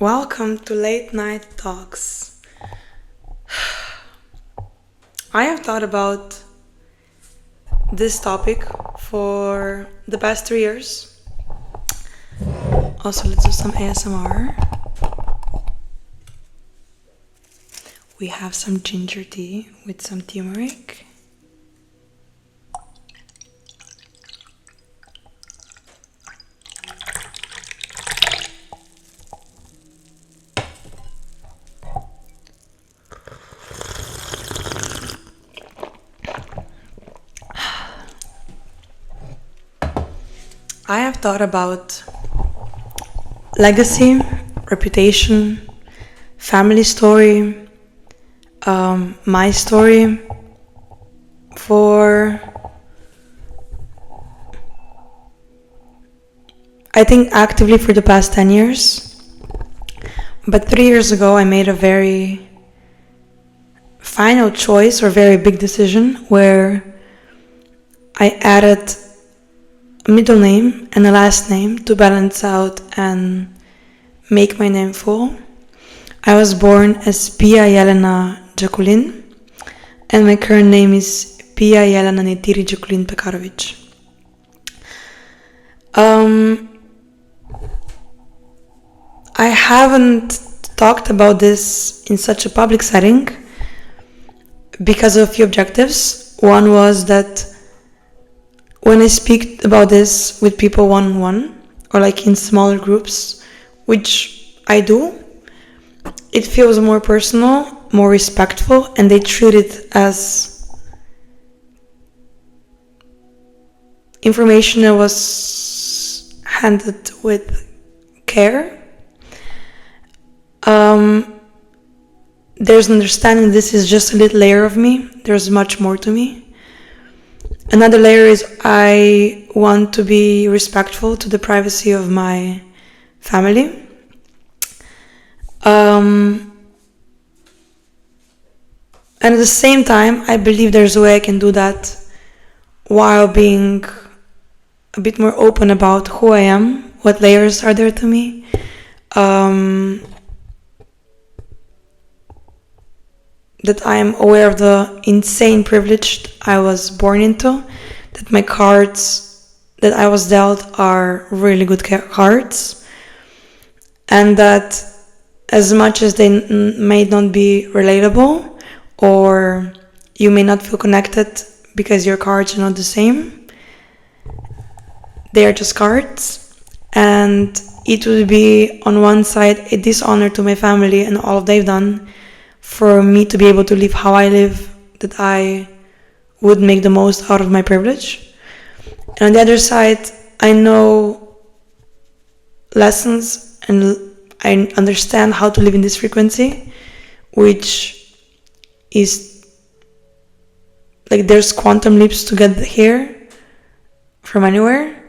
Welcome to Late Night Talks. I have thought about this topic for the past 3 years. Also, let's do some ASMR. We have some ginger tea with some turmeric. I have thought about legacy, reputation, family story, my story for, I think, actively for the past 10 years. But 3 years ago, I made a very final choice or very big decision where I added a middle name and a last name to balance out and make my name full. I was born as Pia Jelena Jakulin, and my current name is Pia Jelena Netiri Jakulin Pekarovic. I haven't talked about this in such a public setting because of a few objectives. One was that when I speak about this with people one-on-one or like in smaller groups, which I do, it feels more personal, more respectful, and they treat it as information that was handed with care. There's an understanding this is just a little layer of me. There's much more to me. Another layer is I want to be respectful to the privacy of my family. And at the same time, I believe there's a way I can do that while being a bit more open about who I am, what layers are there to me. That I am aware of the insane privilege I was born into, that my cards that I was dealt are really good cards, and that as much as they may not be relatable or you may not feel connected because your cards are not the same, they are just cards, and it would be on one side a dishonor to my family and all they've done for me to be able to live how I live, that I would make the most out of my privilege. And on the other side, I know lessons and I understand how to live in this frequency, which is like there's quantum leaps to get here from anywhere.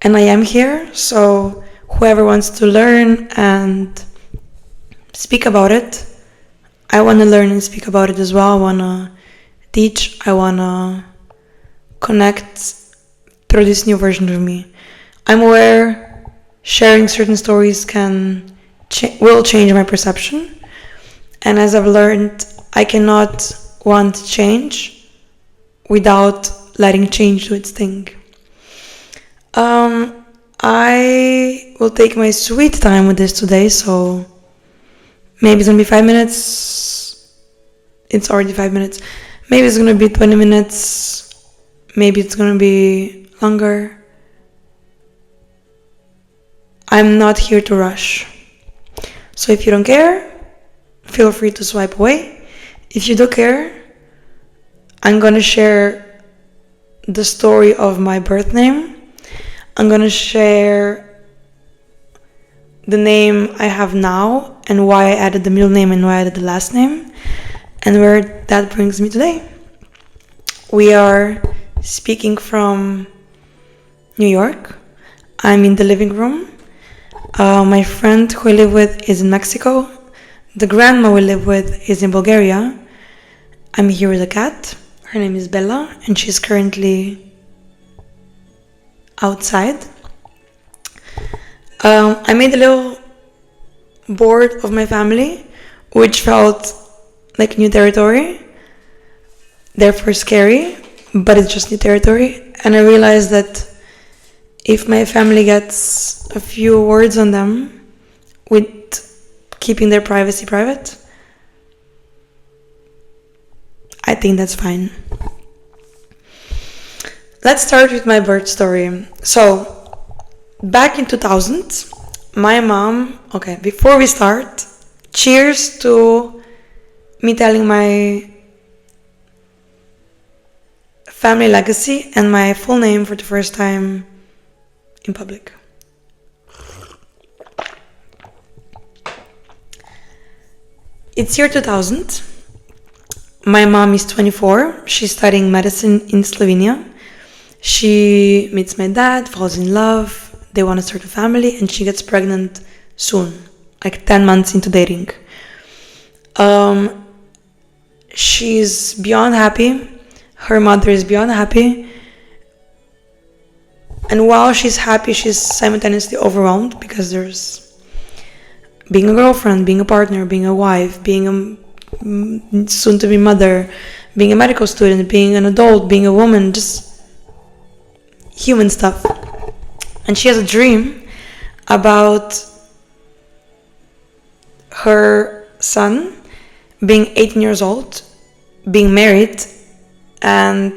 And I am here, so whoever wants to learn and speak about it, I want to learn and speak about it as well. I want to teach. I want to connect through this new version of me. I'm aware sharing certain stories will change my perception. And as I've learned, I cannot want change without letting change do its thing. I will take my sweet time with this today, so maybe it's gonna be 5 minutes. It's already 5 minutes. Maybe it's gonna be 20 minutes. Maybe it's gonna be longer. I'm not here to rush. So if you don't care, feel free to swipe away. If you do care, I'm gonna share the story of my birth name. I'm gonna share the name I have now and why I added the middle name and why I added the last name, and where that brings me today. We are speaking from New York. I'm in the living room. My friend who I live with is in Mexico. The grandma we live with is in Bulgaria. I'm here with a cat. Her name is Bella, and she's currently outside. I made a little bored of my family, which felt like new territory, therefore scary, but it's just new territory. And I realized that if my family gets a few words on them with keeping their privacy private, I think that's fine. Let's start with my birth story. So, back in 2000, my mom, okay, before we start, cheers to me telling my family legacy and my full name for the first time in public. It's year 2000. My mom is 24. She's studying medicine in Slovenia. She meets my dad, falls in love. They want to start a family, and she gets pregnant soon, like 10 months into dating. She's beyond happy. Her mother is beyond happy. And while she's happy, she's simultaneously overwhelmed because there's being a girlfriend, being a partner, being a wife, being a soon-to-be mother, being a medical student, being an adult, being a woman, just human stuff. And she has a dream about her son being 18 years old, being married, and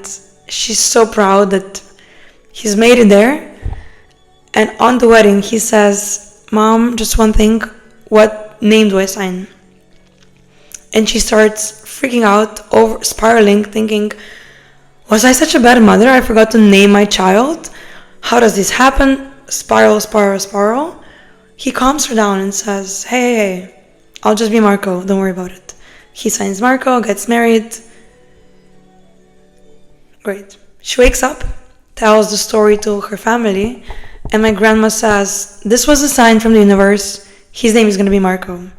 she's so proud that he's made it there. And on the wedding, he says, "Mom, just one thing, what name do I sign?" And she starts freaking out, over spiraling, thinking, was I such a bad mother? I forgot to name my child. How does this happen? Spiral. He calms her down and says, hey, I'll just be Marco, don't worry about it. He signs Marco, gets married. Great. She wakes up, tells the story to her family, and my grandma says, this was a sign from the universe. His name is going to be Marco.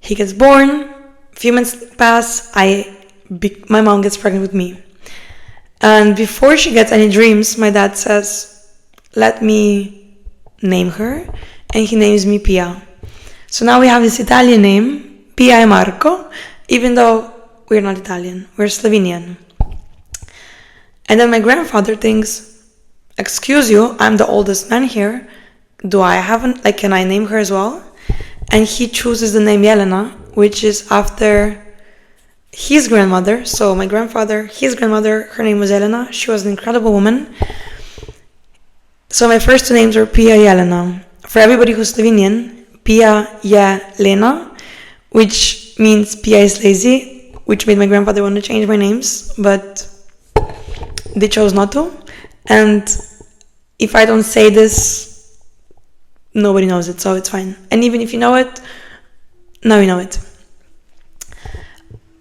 He gets born, a few months pass, my mom gets pregnant with me. And before she gets any dreams, my dad says, let me name her, and he names me Pia. So now we have this Italian name, Pia e Marco, even though we're not Italian, we're Slovenian. And then my grandfather thinks, excuse you, I'm the oldest man here, can I name her as well? And he chooses the name Jelena, which is after his grandmother. So my grandfather, his grandmother, her name was Jelena. She was an incredible woman. So my first two names were Pia Jelena. For everybody who's Slovenian, Pia Jelena, which means Pia is lazy, which made my grandfather want to change my names, but they chose not to. And if I don't say this, nobody knows it, so it's fine. And even if you know it, now you know it.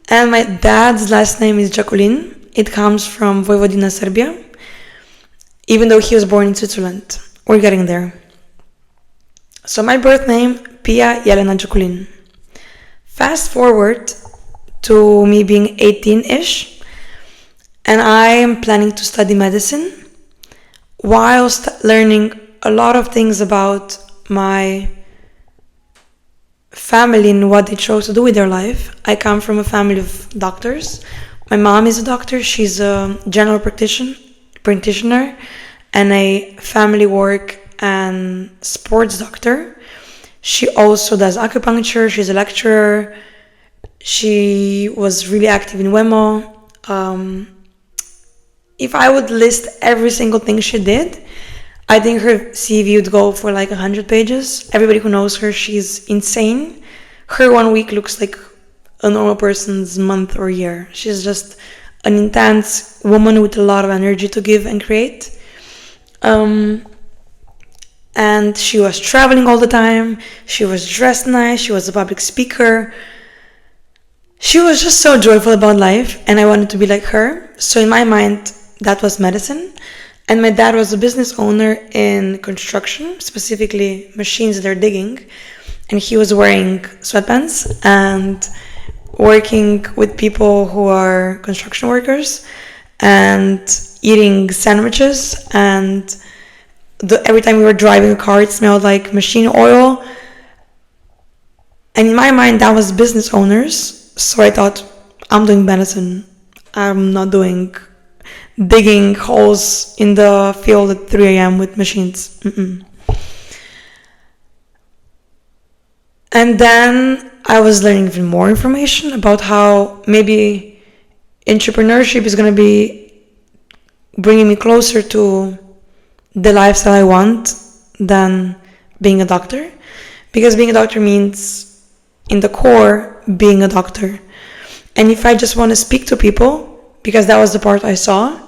And my dad's last name is Jakulin. It comes from Vojvodina, Serbia, even though he was born in Switzerland. We're getting there. So my birth name, Pia Jelena Jakulin. Fast forward to me being 18-ish, and I am planning to study medicine whilst learning a lot of things about my family and what they chose to do with their life. I come from a family of doctors. My mom is a doctor. She's a general practitioner and a family work and sports doctor. She also does acupuncture. She's a lecturer. She was really active in WEMO. If I would list every single thing she did, I think her CV would go for like 100 pages. Everybody who knows her, she's insane. Her 1 week looks like a normal person's month or year. She's just an intense woman with a lot of energy to give and create. And she was traveling all the time. She was dressed nice. She was a public speaker. She was just so joyful about life, and I wanted to be like her. So in my mind, that was medicine. And my dad was a business owner in construction, specifically machines that are digging. And he was wearing sweatpants and working with people who are construction workers and eating sandwiches. And every time we were driving a car, it smelled like machine oil. And in my mind, that was business owners. So I thought, I'm doing medicine. I'm not doing digging holes in the field at 3 a.m. with machines. And then I was learning even more information about how maybe entrepreneurship is going to be bringing me closer to the lifestyle I want than being a doctor. Because being a doctor means, in the core, being a doctor. And if I just want to speak to people, because that was the part I saw,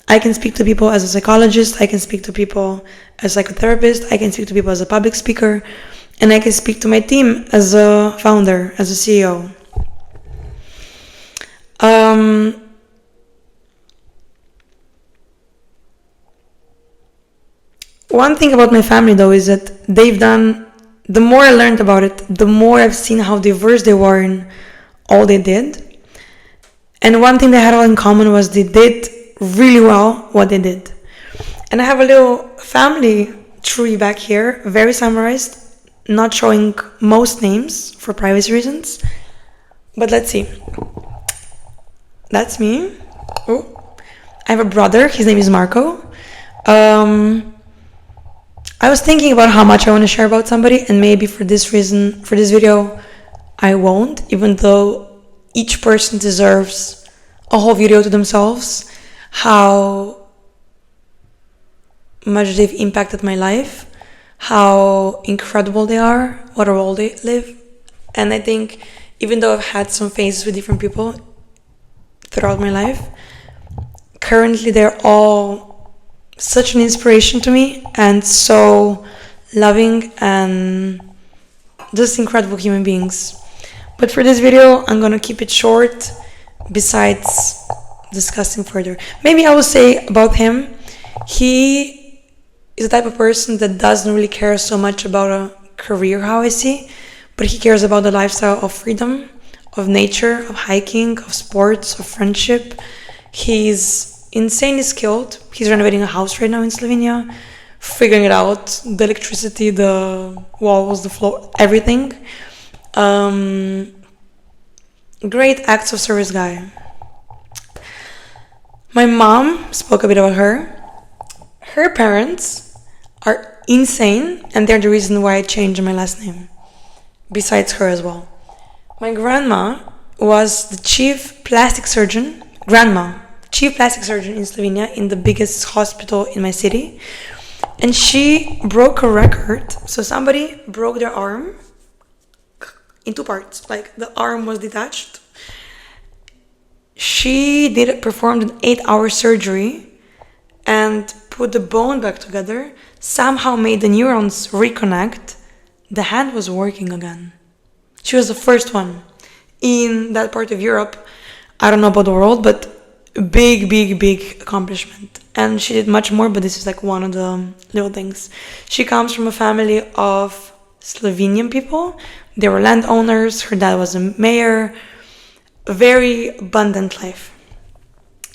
I can speak to people as a psychologist, I can speak to people as a psychotherapist, I can speak to people as a public speaker, and I can speak to my team as a founder, as a CEO. One thing about my family, though, is that the more I learned about it, the more I've seen how diverse they were in all they did. And one thing they had all in common was they did really well what they did. And I have a little family tree back here, very summarized, not showing most names for privacy reasons. But let's see. That's me. Oh, I have a brother, his name is Marco. I was thinking about how much I want to share about somebody, and maybe for this reason, for this video, I won't, even though each person deserves a whole video to themselves, how much they've impacted my life, how incredible they are, what a role they live. And I think even though I've had some phases with different people throughout my life, currently they're all such an inspiration to me and so loving and just incredible human beings. But for this video, I'm gonna keep it short, besides discussing further. Maybe I will say about him, he is the type of person that doesn't really care so much about a career, how I see, but he cares about the lifestyle of freedom, of nature, of hiking, of sports, of friendship. He's insanely skilled. He's renovating a house right now in Slovenia, figuring it out, the electricity, the walls, the floor, everything. Great acts of service guy. My mom, spoke a bit about her. Her parents are insane, and they're the reason why I changed my last name, besides her as well. My grandma was the chief plastic surgeon in Slovenia, in the biggest hospital in my city. And she broke a record. So somebody broke their arm in two parts. Like, the arm was detached. She performed an 8-hour surgery and put the bone back together, somehow made the neurons reconnect. The hand was working again. She was the first one in that part of Europe. I don't know about the world, but big accomplishment. And she did much more, but this is like one of the little things. She comes from a family of Slovenian people. They were landowners. Her dad was a mayor. A very abundant life.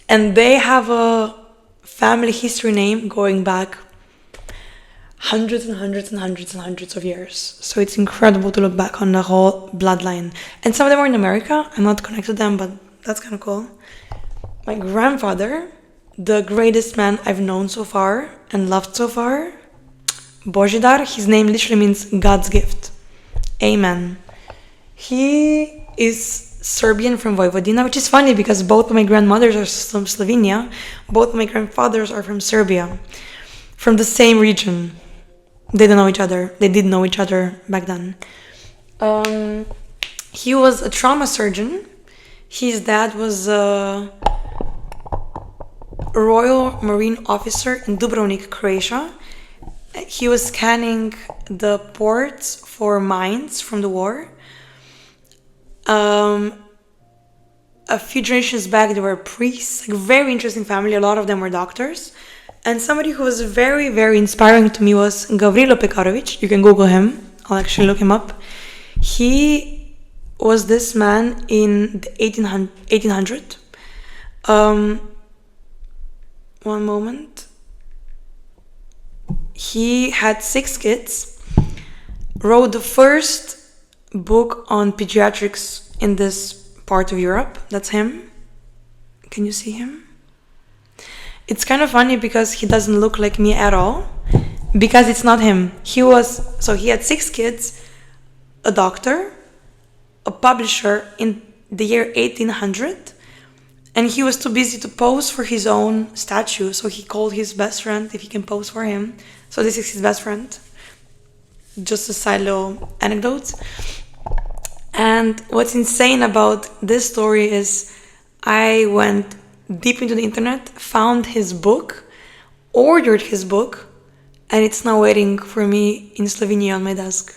And they have a family history name going back hundreds of years. So it's incredible to look back on the whole bloodline. And some of them are in America. I'm not connected to them, but that's kind of cool. My grandfather, the greatest man I've known so far and loved so far, Božidar, his name literally means God's gift. Amen. He is Serbian from Vojvodina, which is funny because both of my grandmothers are from Slovenia. Both of my grandfathers are from Serbia, from the same region. They don't know each other. They did know each other back then. He was a trauma surgeon. His dad was a Royal Marine officer in Dubrovnik, Croatia. He was scanning the ports for mines from the war. A few generations back, there were priests, like very interesting family. A lot of them were doctors. And somebody who was very inspiring to me was Gavrilo Pekarovic. You can Google him. I'll actually look him up. He was this man in the 1800. One moment. He had 6 kids, rode the first book on pediatrics in this part of Europe. That's him. Can you see him? It's kind of funny because he doesn't look like me at all, because it's not him. He had 6 kids, a doctor, a publisher in the year 1800, and he was too busy to pose for his own statue, so he called his best friend if he can pose for him. So this is his best friend. Just a side little anecdote. And what's insane about this story is I went deep into the internet, found his book, ordered his book, and it's now waiting for me in Slovenia on my desk,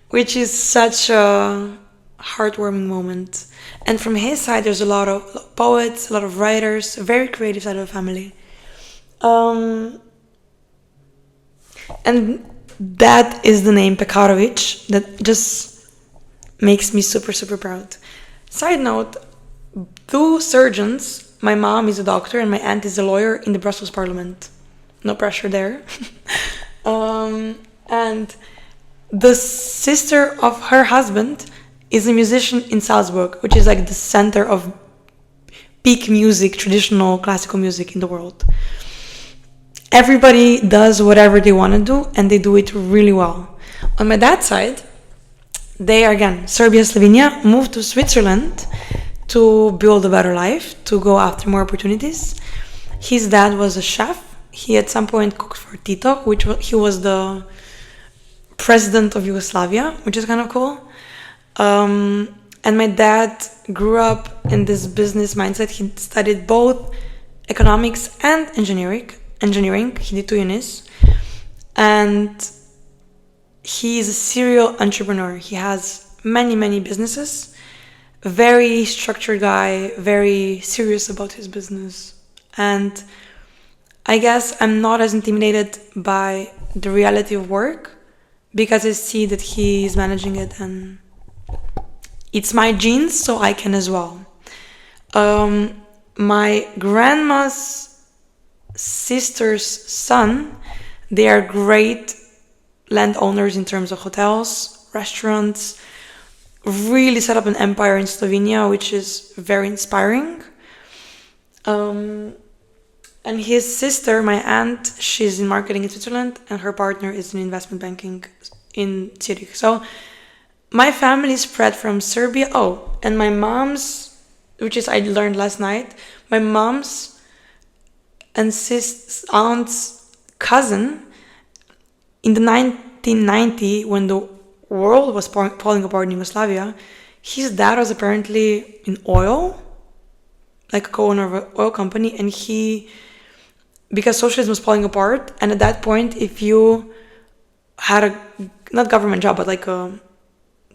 which is such a heartwarming moment. And from his side, there's a lot of poets, a lot of writers, a very creative side of the family. And that is the name Pekarovic that just makes me super, super proud. Side note, 2 surgeons, my mom is a doctor and my aunt is a lawyer in the Brussels Parliament. No pressure there. And the sister of her husband is a musician in Salzburg, which is like the center of peak music, traditional classical music in the world. Everybody does whatever they want to do, and they do it really well. On my dad's side, they are, again, Serbia, Slovenia, moved to Switzerland to build a better life, to go after more opportunities. His dad was a chef. He at some point cooked for Tito, he was the president of Yugoslavia, which is kind of cool. And my dad grew up in this business mindset. He studied both economics and engineering. He did 2 unis. And he is a serial entrepreneur. He has many, many businesses. Very structured guy, very serious about his business. And I guess I'm not as intimidated by the reality of work because I see that he is managing it, and it's my genes, so I can as well. My grandma's sister's son, they are great landowners in terms of hotels, restaurants, really set up an empire in Slovenia, which is very inspiring. And his sister, my aunt, she's in marketing in Switzerland, and her partner is in investment banking in Zurich. So my family spread from Serbia. Oh, and my mom's, which is I learned last night, my mom's and aunt's cousin in the 1990, when the world was falling apart in Yugoslavia, his dad was apparently in oil, like a co-owner of an oil company, and because socialism was falling apart, and at that point, if you had a, not government job, but like a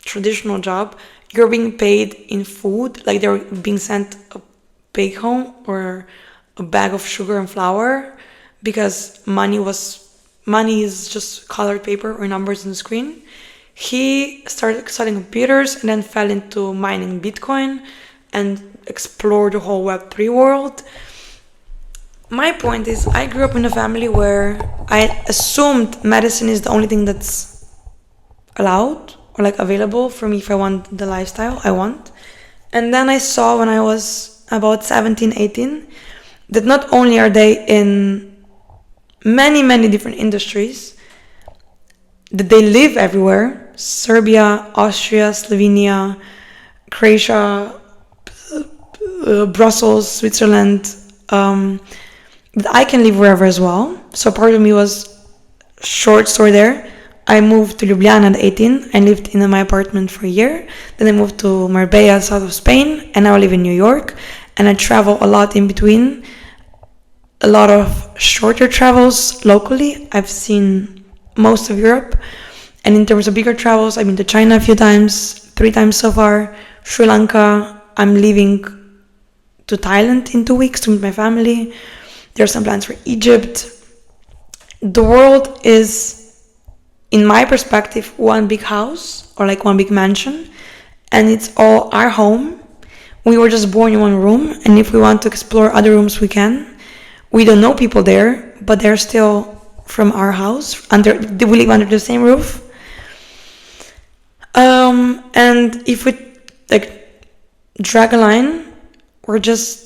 traditional job, you're being paid in food, like they're being sent a pig home or a bag of sugar and flour, because money is just colored paper or numbers on the screen. He started studying computers and then fell into mining Bitcoin and explored the whole Web3 world. My point is, I grew up in a family where I assumed medicine is the only thing that's allowed or like available for me if I want the lifestyle I want. And then I saw when I was about 17, 18, that not only are they in many, many different industries, that they live everywhere, Serbia, Austria, Slovenia, Croatia, Brussels, Switzerland, that I can live wherever as well. So part of me was, short story there, I moved to Ljubljana at 18. I lived in my apartment for a year. Then I moved to Marbella, south of Spain, and now I live in New York. And I travel a lot in between. A lot of shorter travels locally. I've seen most of Europe. And in terms of bigger travels, I've been to China a few times, 3 times so far. Sri Lanka. I'm leaving to Thailand in 2 weeks to meet my family. There are some plans for Egypt. The world is, in my perspective, one big house or like one big mansion, and it's all our home. We were just born in one room, and if we want to explore other rooms, we can. We don't know people there, but they're still from our house. We live under the same roof. And if we like drag a line, we're just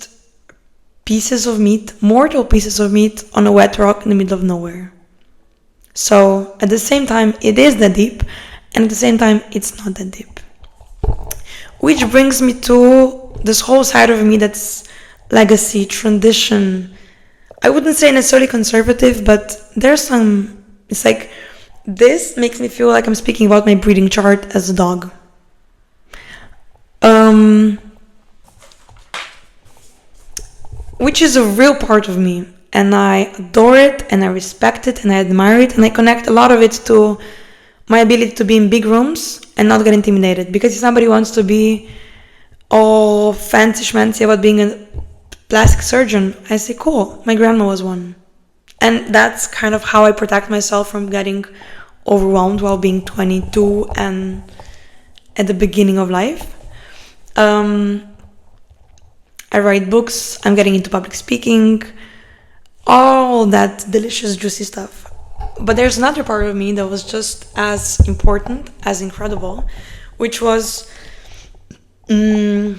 pieces of meat, mortal pieces of meat on a wet rock in the middle of nowhere. So at the same time, it is that deep, and at the same time, it's not that deep. Which brings me to this whole side of me that's legacy, tradition. I wouldn't say necessarily conservative, but there's some, it's like, this makes me feel like I'm speaking about my breeding chart as a dog. Which is a real part of me, and I adore it, and I respect it, and I admire it, and I connect a lot of it to my ability to be in big rooms and not get intimidated. Because if somebody wants to be all fancy schmancy about being a plastic surgeon, I say, cool, my grandma was one. And that's kind of how I protect myself from getting overwhelmed while being 22 and at the beginning of life. I write books, I'm getting into public speaking, all that delicious, juicy stuff. But there's another part of me that was just as important, as incredible, which was the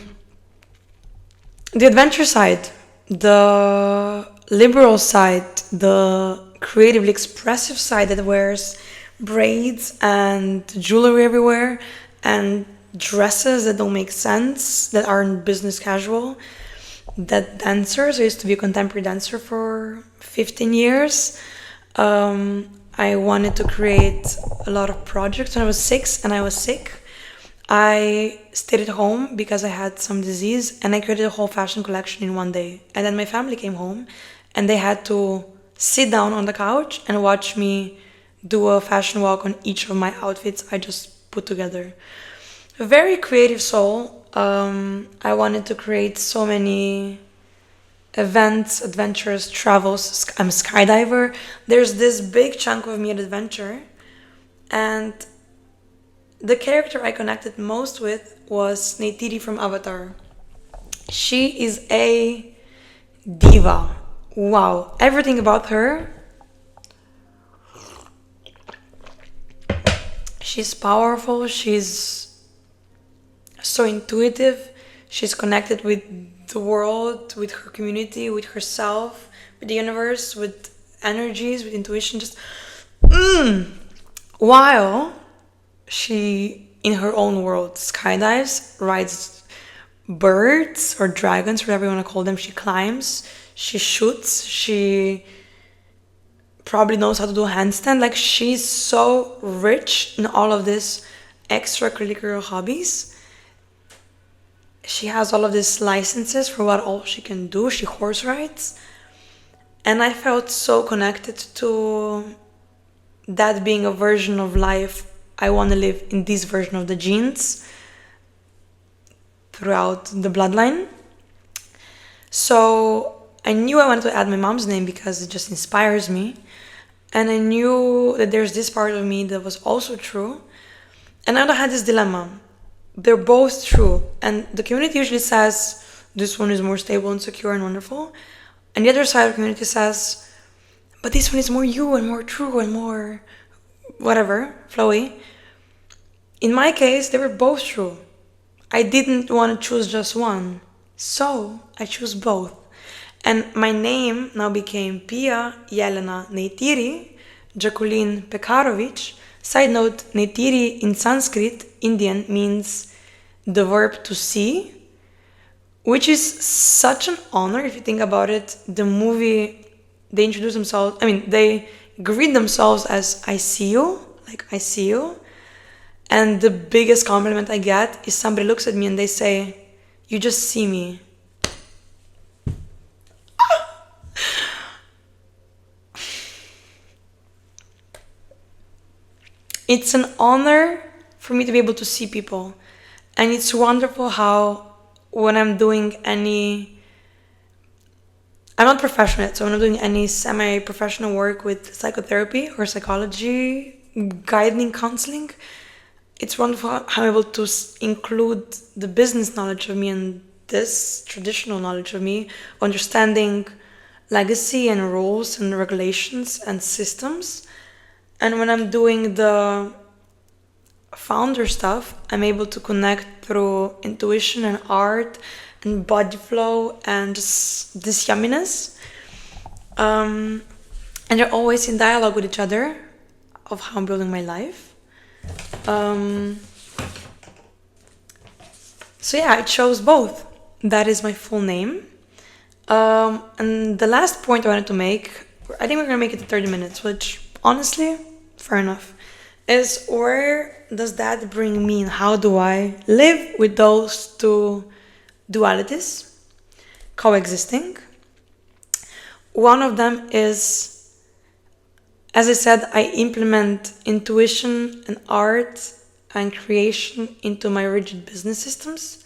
adventure side, the liberal side, the creatively expressive side that wears braids and jewelry everywhere and dresses that don't make sense, that aren't business casual, that dancers. I used to be a contemporary dancer for 15 years. I wanted to create a lot of projects. When I was 6 and I was sick, I stayed at home because I had some disease, and I created a whole fashion collection in one day. And then my family came home and they had to sit down on the couch and watch me do a fashion walk on each of my outfits I just put together. A very creative soul. I wanted to create so many events, adventures, travels. I'm a skydiver. There's this big chunk of me at adventure, and the character I connected most with was Neytiri from Avatar. She is a diva. Wow, everything about her. She's powerful, she's so intuitive, she's connected with the world, with her community, with herself, with the universe, with energies, with intuition, just while she, in her own world, skydives, rides birds or dragons, whatever you want to call them. She climbs, she shoots, she probably knows how to do a handstand. Like, she's so rich in all of this extracurricular hobbies. She has all of these licenses for what all she can do. She horse rides. And I felt so connected to that being a version of life I want to live in, this version of the genes throughout the bloodline. So I knew I wanted to add my mom's name because it just inspires me. And I knew that there's this part of me that was also true. And I had this dilemma. They're both true. And the community usually says this one is more stable and secure and wonderful. And the other side of the community says, but this one is more you and more true and more whatever, flowy. In my case, they were both true. I didn't want to choose just one. So I chose both. And my name now became Pia Jelena Neytiri Jacqueline Pekarovic. Side note, Neytiri in Sanskrit, Indian, means the verb to see, which is such an honor if you think about it. The movie, they introduce themselves, they greet themselves as I see you, like I see you. And the biggest compliment I get is somebody looks at me and they say, you just see me. It's an honor for me to be able to see people. And it's wonderful how when I'm doing I'm not professional yet, so when I'm doing any semi-professional work with psychotherapy or psychology, guiding counseling, it's wonderful how I'm able to include the business knowledge of me and this traditional knowledge of me, understanding legacy and rules and regulations and systems. And when I'm doing the founder stuff, I'm able to connect through intuition and art and body flow and just this yumminess. And they're always in dialogue with each other of how I'm building my life. So yeah, it shows both. That is my full name. And the last point I wanted to make, I think we're gonna make it 30 minutes, which honestly, fair enough, is where does that bring me and how do I live with those two dualities coexisting? One of them is, as I said, I implement intuition and art and creation into my rigid business systems.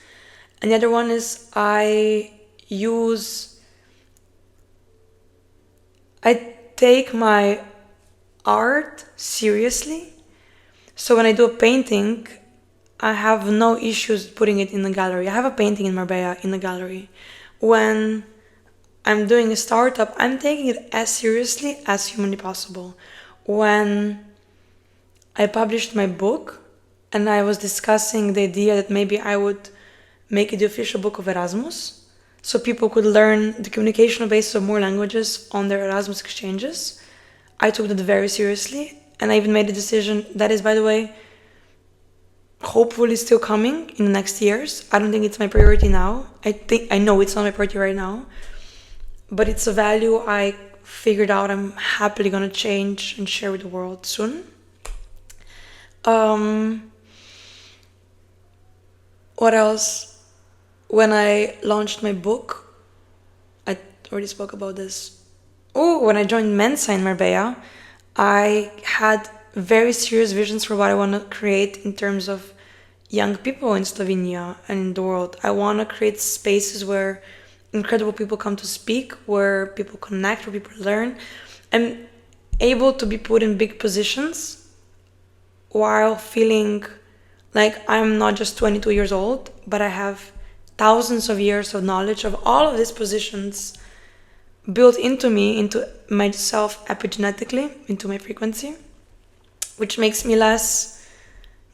And the other one is I take my art seriously. So when I do a painting, I have no issues putting it in the gallery. I have a painting in Marbella in the gallery. When I'm doing a startup, I'm taking it as seriously as humanly possible. When I published my book and I was discussing the idea that maybe I would make it the official book of Erasmus, so people could learn the communicational basis of more languages on their Erasmus exchanges, I took that very seriously. And I even made a decision that is, by the way, hopefully still coming in the next years. I don't think it's my priority now. I know it's not my priority right now, but it's a value I figured out I'm happily gonna change and share with the world soon. What else? When I launched my book, I already spoke about this. When I joined Mensa in Marbella, I had very serious visions for what I want to create in terms of young people in Slovenia and in the world. I want to create spaces where incredible people come to speak, where people connect, where people learn. I'm able to be put in big positions while feeling like I'm not just 22 years old, but I have thousands of years of knowledge of all of these positions built into me, into myself epigenetically, into my frequency, which makes me less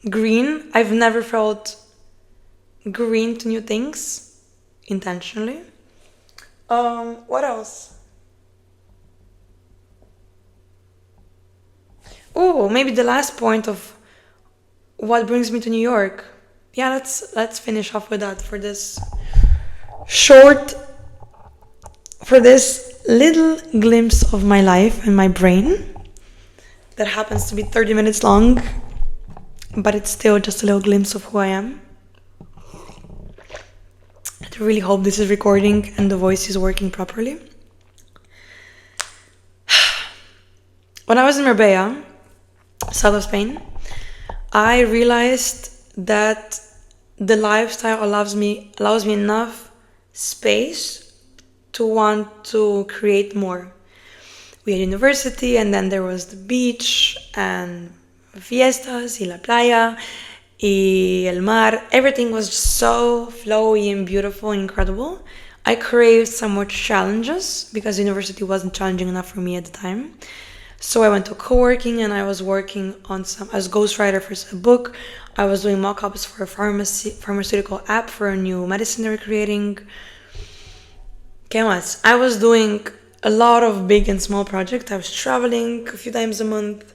green. I've never felt green to new things intentionally. What else? Maybe the last point of what brings me to New York. Yeah, let's finish off with that for this little glimpse of my life and my brain that happens to be 30 minutes long, but it's still just a little glimpse of who I am. I really hope this is recording and the voice is working properly. When I was in Marbella, south of Spain, I realized that the lifestyle allows me enough space to want to create more. We had university, and then there was the beach and fiestas y la playa y el mar. Everything was just so flowy and beautiful and incredible. I craved some more challenges because university wasn't challenging enough for me at the time. So I went to co-working and I was working on I was ghostwriter for a book. I was doing mock-ups for a pharmaceutical app for a new medicine they were creating. I was doing a lot of big and small projects. I was traveling a few times a month,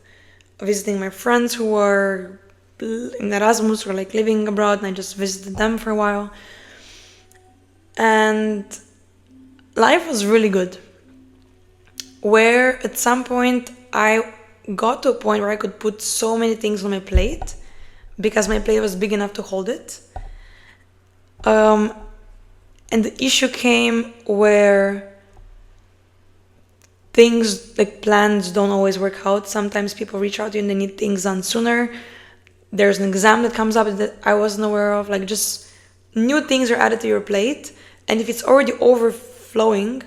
visiting my friends who were in Erasmus or like living abroad, and I just visited them for a while. And life was really good. Where at some point I got to a point where I could put so many things on my plate because my plate was big enough to hold it. And the issue came where things like plans don't always work out. Sometimes people reach out to you and they need things done sooner. There's an exam that comes up that I wasn't aware of. Like just new things are added to your plate. And if it's already overflowing,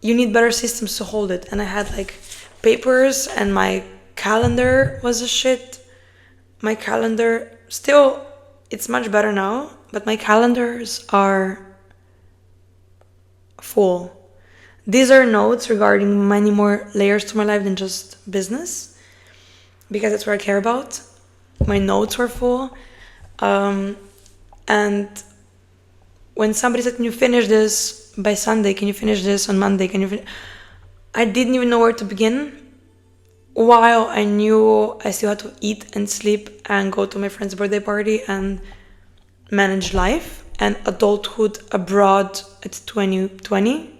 you need better systems to hold it. And I had like papers and my calendar was a shit. My calendar, still, it's much better now, but my calendars are full. These are notes regarding many more layers to my life than just business, because that's what I care about. my notes were full. And when somebody said, can you finish this by Sunday? Can you finish this on Monday? I didn't even know where to begin. While I knew I still had to eat and sleep and go to my friend's birthday party and manage life and adulthood abroad at 2020.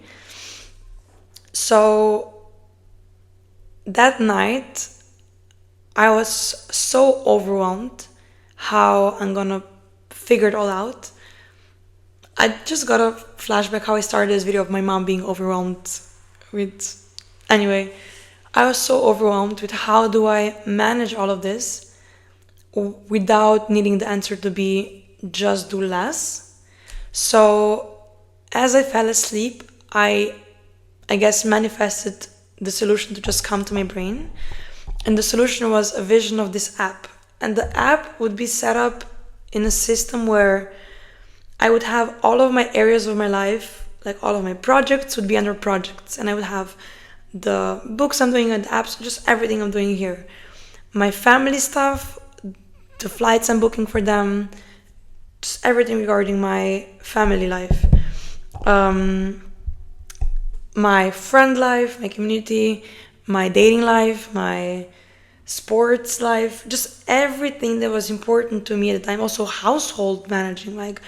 So that night, I was so overwhelmed how I'm gonna figure it all out. I just got a flashback how I started this video of my mom being overwhelmed with... Anyway, I was so overwhelmed with how do I manage all of this without needing the answer to be just do less. So as I fell asleep, I guess manifested the solution to just come to my brain. And the solution was a vision of this app. And the app would be set up in a system where I would have all of my areas of my life, like all of my projects would be under projects. And I would have the books I'm doing and the apps, just everything I'm doing here. My family stuff, the flights I'm booking for them, just everything regarding my family life. My friend life, my community, my dating life, my sports life, just everything that was important to me at the time. Also household managing, like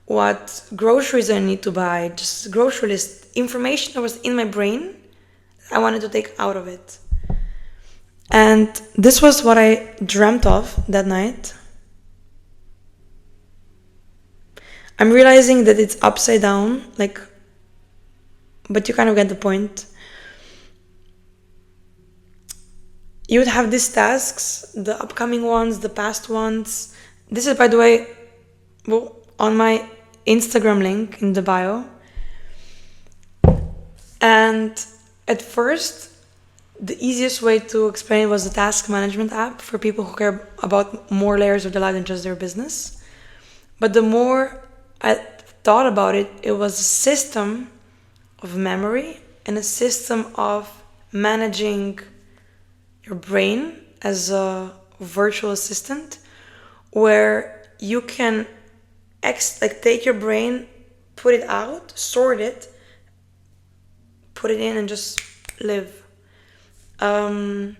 what groceries I need to buy, just grocery list, information that was in my brain, I wanted to take out of it. And this was what I dreamt of that night. I'm realizing that it's upside down, like, but you kind of get the point. You would have these tasks, the upcoming ones, the past ones. This is, by the way, well, on my Instagram link in the bio. And at first, the easiest way to explain it was the task management app for people who care about more layers of their life than just their business. But the more I thought about it, it was a system of memory and a system of managing your brain as a virtual assistant, where you can take your brain, put it out, sort it, put it in, and just live. I've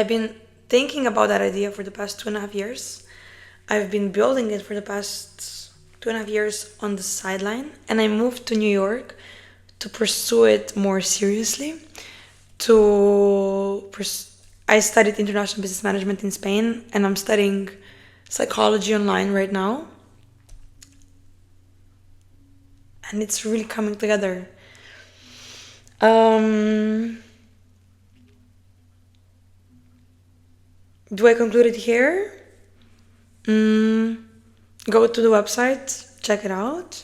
been thinking about that idea for the past 2.5 years. I've been building it for the past 2.5 years on the sideline, and I moved to New York to pursue it more seriously. I studied international business management in Spain, and I'm studying psychology online right now. And it's really coming together. Do I conclude it here? Go to the website, check it out.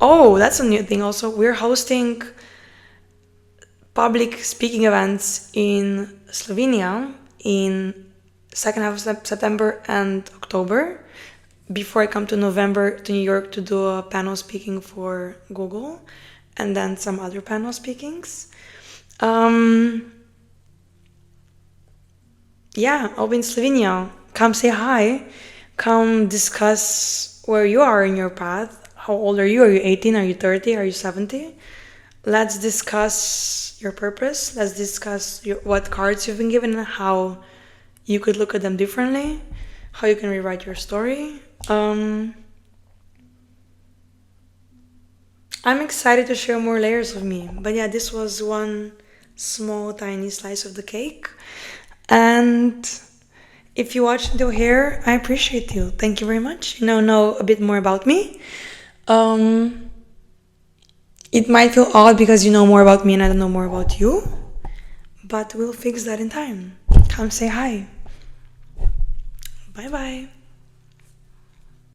Oh, that's a new thing also. We're hosting public speaking events in Slovenia in second half of September and October, before I come to November to New York to do a panel speaking for Google, and then some other panel speakings. Yeah, I'll be in Slovenia. Come say hi. Come discuss where you are in your path. How old are you? Are you 18? Are you 30? Are you 70? Let's discuss your purpose. Let's discuss what cards you've been given and how you could look at them differently. How you can rewrite your story. I'm excited to share more layers of me. But yeah, this was one small, tiny slice of the cake. And if you watched until here, I appreciate you. Thank you very much. You now know a bit more about me. It might feel odd because you know more about me and I don't know more about you. But we'll fix that in time. Come say hi. Bye-bye.